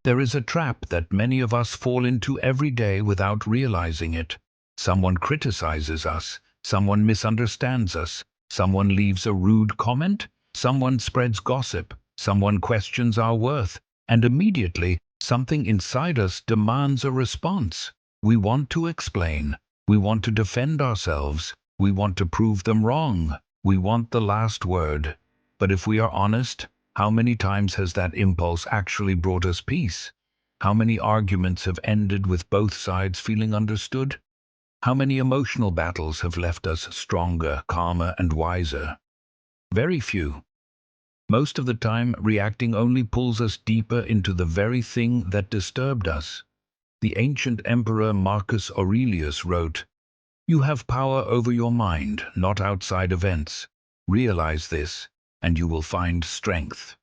There is a trap that many of us fall into every day without realizing it. Someone criticizes us, someone misunderstands us, someone leaves a rude comment, someone spreads gossip, someone questions our worth, and immediately something inside us demands a response. We want to explain, we want to defend ourselves, we want to prove them wrong, we want the last word. But if we are honest, how many times has that impulse actually brought us peace? How many arguments have ended with both sides feeling understood? How many emotional battles have left us stronger, calmer, and wiser? Very few. Most of the time, reacting only pulls us deeper into the very thing that disturbed us. The ancient emperor Marcus Aurelius wrote, "You have power over your mind, not outside events. Realize this, and you will find strength."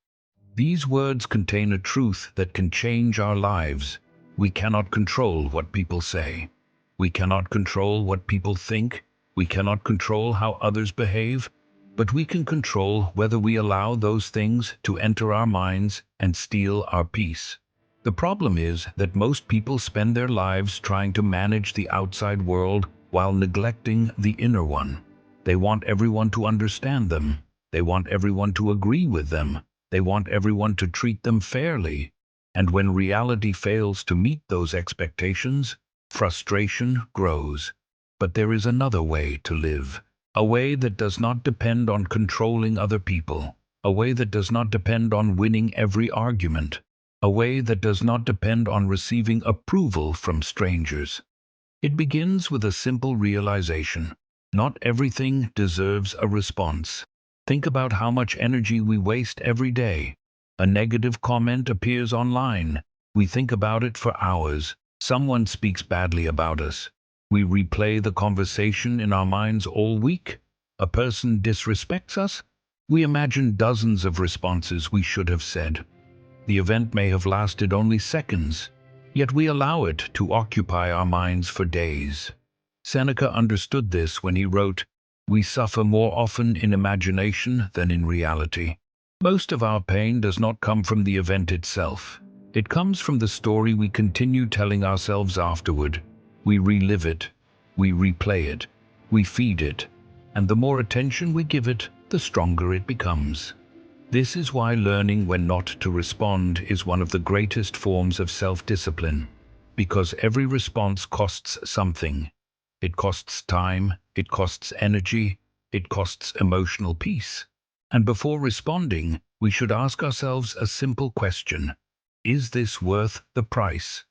These words contain a truth that can change our lives. We cannot control what people say. We cannot control what people think. We cannot control how others behave. But we can control whether we allow those things to enter our minds and steal our peace. The problem is that most people spend their lives trying to manage the outside world while neglecting the inner one. They want everyone to understand them. They want everyone to agree with them. They want everyone to treat them fairly. And when reality fails to meet those expectations, frustration grows. But there is another way to live. A way that does not depend on controlling other people. A way that does not depend on winning every argument. A way that does not depend on receiving approval from strangers. It begins with a simple realization. Not everything deserves a response. Think about how much energy we waste every day. A negative comment appears online. We think about it for hours. Someone speaks badly about us. We replay the conversation in our minds all week. A person disrespects us. We imagine dozens of responses we should have said. The event may have lasted only seconds, yet we allow it to occupy our minds for days. Seneca understood this when he wrote, "We suffer more often in imagination than in reality." Most of our pain does not come from the event itself. It comes from the story we continue telling ourselves afterward. We relive it, we replay it, we feed it, and the more attention we give it, the stronger it becomes. This is why learning when not to respond is one of the greatest forms of self-discipline, because every response costs something. It costs time, it costs energy, it costs emotional peace. And before responding, we should ask ourselves a simple question. Is this worth the price?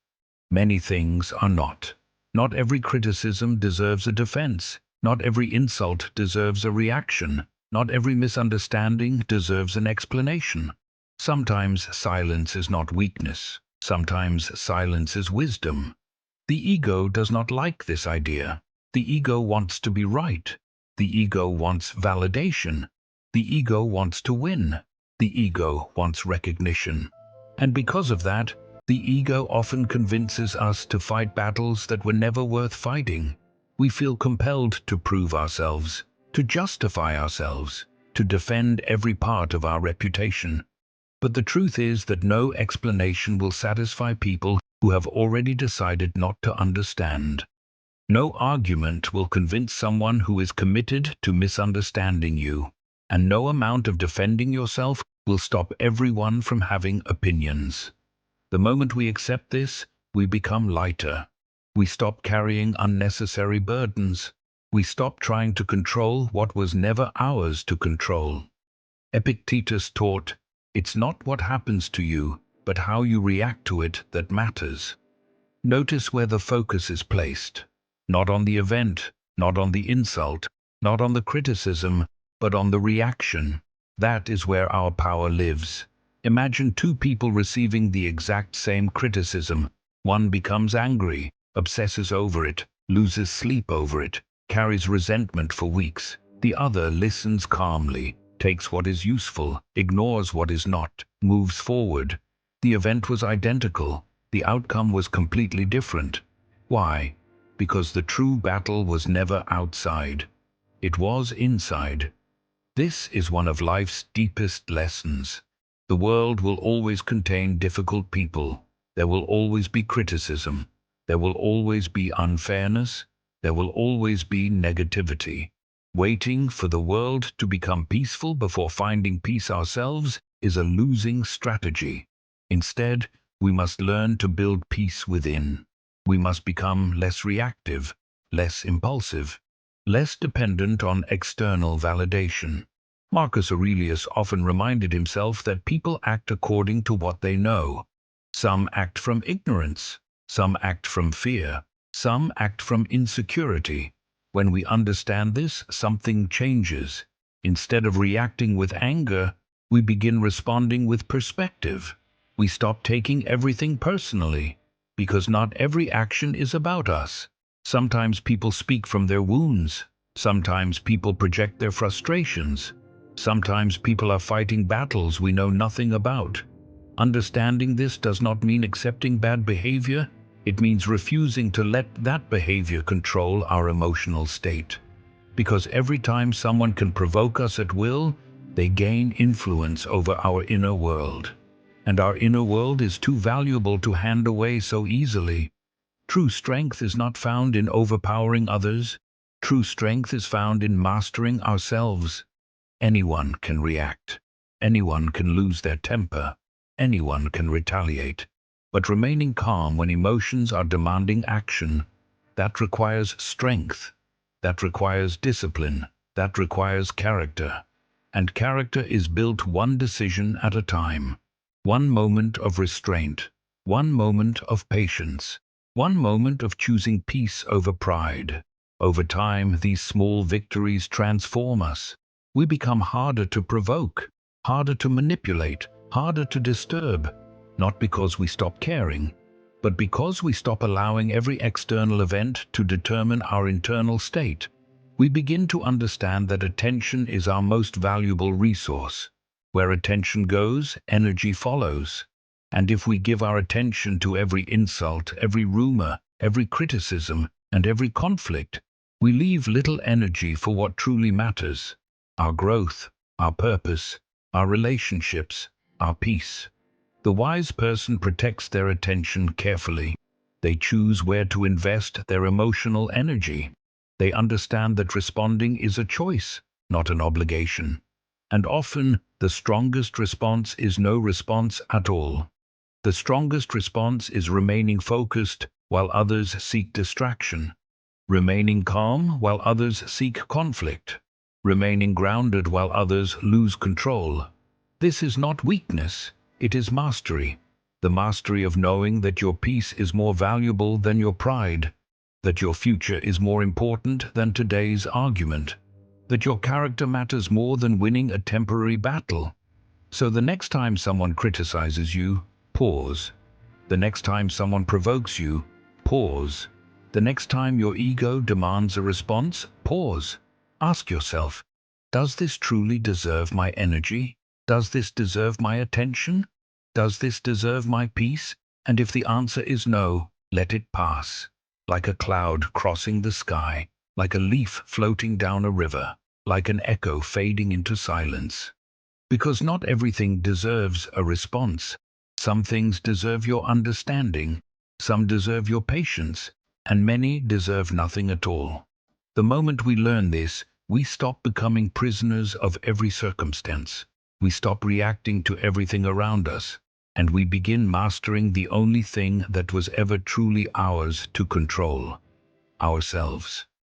Many things are not. Not every criticism deserves a defense. Not every insult deserves a reaction. Not every misunderstanding deserves an explanation. Sometimes silence is not weakness. Sometimes silence is wisdom. The ego does not like this idea. The ego wants to be right. The ego wants validation. The ego wants to win. The ego wants recognition. And because of that, the ego often convinces us to fight battles that were never worth fighting. We feel compelled to prove ourselves, to justify ourselves, to defend every part of our reputation. But the truth is that no explanation will satisfy people who have already decided not to understand. No argument will convince someone who is committed to misunderstanding you, and no amount of defending yourself will stop everyone from having opinions. The moment we accept this, we become lighter. We stop carrying unnecessary burdens. We stop trying to control what was never ours to control. Epictetus taught, "It's not what happens to you, but how you react to it that matters." Notice where the focus is placed. Not on the event, not on the insult, not on the criticism, but on the reaction. That is where our power lives. Imagine two people receiving the exact same criticism. One becomes angry, obsesses over it, loses sleep over it, carries resentment for weeks. The other listens calmly, takes what is useful, ignores what is not, moves forward. The event was identical. The outcome was completely different. Why? Because the true battle was never outside. It was inside. This is one of life's deepest lessons. The world will always contain difficult people. There will always be criticism. There will always be unfairness. There will always be negativity. Waiting for the world to become peaceful before finding peace ourselves is a losing strategy. Instead, we must learn to build peace within. We must become less reactive, less impulsive, less dependent on external validation. Marcus Aurelius often reminded himself that people act according to what they know. Some act from ignorance, some act from fear, some act from insecurity. When we understand this, something changes. Instead of reacting with anger, we begin responding with perspective. We stop taking everything personally, because not every action is about us. Sometimes people speak from their wounds. Sometimes people project their frustrations. Sometimes people are fighting battles we know nothing about. Understanding this does not mean accepting bad behavior. It means refusing to let that behavior control our emotional state. Because every time someone can provoke us at will, they gain influence over our inner world. And our inner world is too valuable to hand away so easily. True strength is not found in overpowering others. True strength is found in mastering ourselves. Anyone can react. Anyone can lose their temper. Anyone can retaliate. But remaining calm when emotions are demanding action, that requires strength. That requires discipline. That requires character. And character is built one decision at a time. One moment of restraint. One moment of patience. One moment of choosing peace over pride. Over time, these small victories transform us. We become harder to provoke, harder to manipulate, harder to disturb, not because we stop caring, but because we stop allowing every external event to determine our internal state. We begin to understand that attention is our most valuable resource. Where attention goes, energy follows. And if we give our attention to every insult, every rumor, every criticism, and every conflict, we leave little energy for what truly matters: our growth, our purpose, our relationships, our peace. The wise person protects their attention carefully. They choose where to invest their emotional energy. They understand that responding is a choice, not an obligation. And often, the strongest response is no response at all. The strongest response is remaining focused while others seek distraction. Remaining calm while others seek conflict. Remaining grounded while others lose control. This is not weakness, it is mastery. The mastery of knowing that your peace is more valuable than your pride, that your future is more important than today's argument, that your character matters more than winning a temporary battle. So the next time someone criticizes you, pause. The next time someone provokes you, pause. The next time your ego demands a response, pause. Ask yourself, does this truly deserve my energy? Does this deserve my attention? Does this deserve my peace? And if the answer is no, let it pass. Like a cloud crossing the sky, like a leaf floating down a river, like an echo fading into silence. Because not everything deserves a response. Some things deserve your understanding, some deserve your patience, and many deserve nothing at all. The moment we learn this, we stop becoming prisoners of every circumstance. We stop reacting to everything around us, and we begin mastering the only thing that was ever truly ours to control: ourselves.